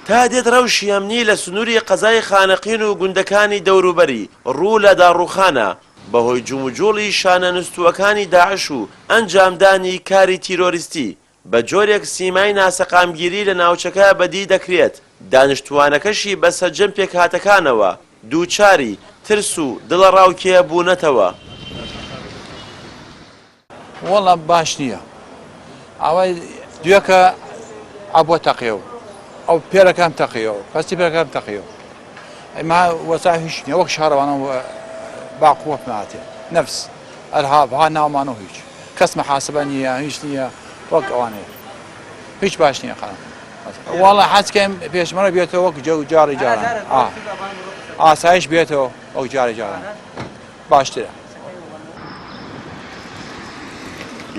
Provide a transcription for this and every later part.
تا دێت ڕەوشی ئەمنی لە سنووری قەزای خانەقین و گوندەکانی دەوروبەری ڕوو لە داڕوخانە بەهۆی جوموجۆڵی شانە نوستووەکانی داعش و ئەنجامدانی کاری تیرۆریستی بە جۆرێک سیمای ناسەقامگیری لە ناوچەکە بەدی دەکرێت. دانیشتوانەکەشی بە سەرجەم پێکهاتەکانەوە دووچاری ترس و دڵە ڕاوکێ بوونەتەوە. وەڵام باش نییە ئەوەی دوێکە ئەبووە تەقیەوە ئەو پێرەکەم تەقیەوە پەستی پێرەکەم تەقیەوە ئەمە وەسا هیچ نییە وەک شارەوانە باقووە ماتێ نەفس ئەرهاب ها ناومان و هیچ کەس مەحاسبە نییە هیچ نییە وەک ئەوانەیە هیچ باش نییە خەڵک وەڵا حەزکەم پێشمەرە بێتەوە وەک جاری جاران ئاسایش بێتەوە وەک جاری جاران باشترە.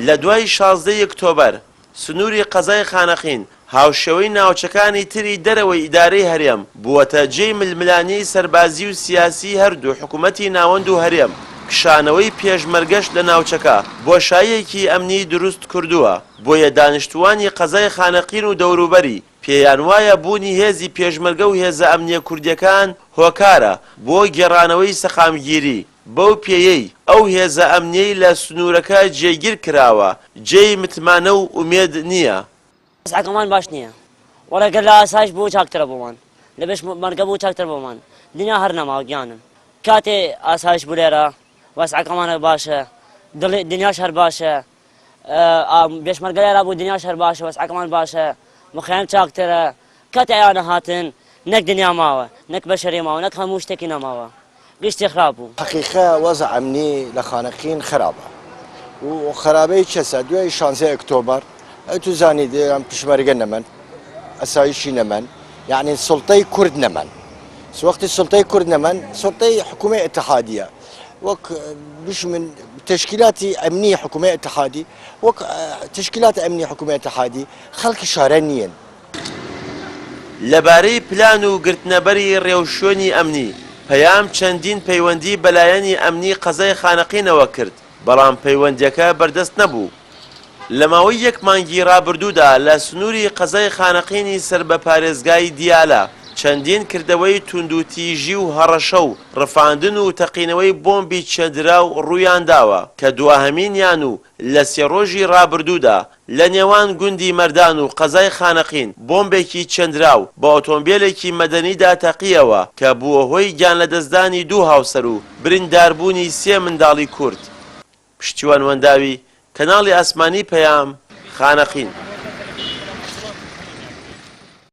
لە دوای 16 ئۆکتۆبەر سنووری قەزای خانەقین هاوشێوەی ناوچەکانی تری دەرەوەی ئیدارەی هەرێم بووەتە جێی ململانی سەربازی و سیاسی هەردوو حکوومەتی ناوەند و هەرێم. کشانەوەی پێشمەرگەشت لە ناوچەکە بۆشاییەکی ئەمنی دروست کردووە بۆیە دانیشتوانی قەزای خانەقین و دەوروبەری پێیان وایە بوونی هێزی پێشمەرگە و هێزە ئەمنیە کوردیەکان هۆکارە بۆ گێڕانەوەی سەقامگیری. بەو پێیەی ئەو هێزە ئەمنیەی لە سنوورەکە جێگیر کراوە جێی متمانە و ئومێد نییە. وەسعەکەمان باش نییە وەڵەگەر لە ئاسایش بۆ چاکترە بۆمان لە پێشمەرگە بۆ چاکتر بۆمان دنیا هەر نەماوە گیانم کاتێ ئاسایش بوو لێرە وەسعەکەمانە باشە دنیاش هەر باشە پێشمەرگە لێرە بوو دنیاش هەر باشە وەسعەکەمان باشە مخەیان چاکترە کاتێ ئەیانە هاتن نەک دنیا ماوە نەک بەشەری ماوە نەک هەموو شتێکی نەماوە گشتی خراپ بوو. حقیقە وەزع ئەمنی لە خانەقین خراپە و خراپەی چەسە دوای 16 ئۆکتۆبەر تو زانید ئەم پشمەرگە نەمەن ئەسایشی نەمەن یعنی سڵتەی کورد نەمەن وەختی سڵتەی کورد نەمەن سڵتەی حکومەی ئیتحادیە وەک من تشکیلاتی ئەمنی حکومەی ئیتحادی وەک تشکیلات ئەمنی حکومەی ئیتحادی خەڵکی شارە نیەن. لەبارەی پلان و گرتنەبەری ڕێوشۆنی ئەمنی پەیام چەندین پەیوەندی بەلایەنی ئەمنی قەزای خانەقینەوە کرد بەڵام پەیوەندیەکە بەردەست نەبوو. لە ماوەی یەک مانگی ڕابردوودا لە سنووری قەزای خانەقینی سەر بە پارێزگای دیالە چەندین کردەوەی توندوتیژی و هەڕەشە و ڕفاندن و تەقینەوەی بۆمبی چەندرا و ڕوویانداوە کە دواهەمینیان و لە سێ ڕۆژی ڕابردوودا لە نێوان گوندی مەردان و قەزای خانەقین بۆمبێکی چەندراو بە ئۆتۆمبیلێکی مەدەنیدا تەقیەوە کە بووە هۆی گیان لە دەستدانی دوو هاوسەر و برینداربوونی 3 منداڵی کورد. پشتیوان وەنداوی کەناڵی ئاسمانی پەیام خانەقین.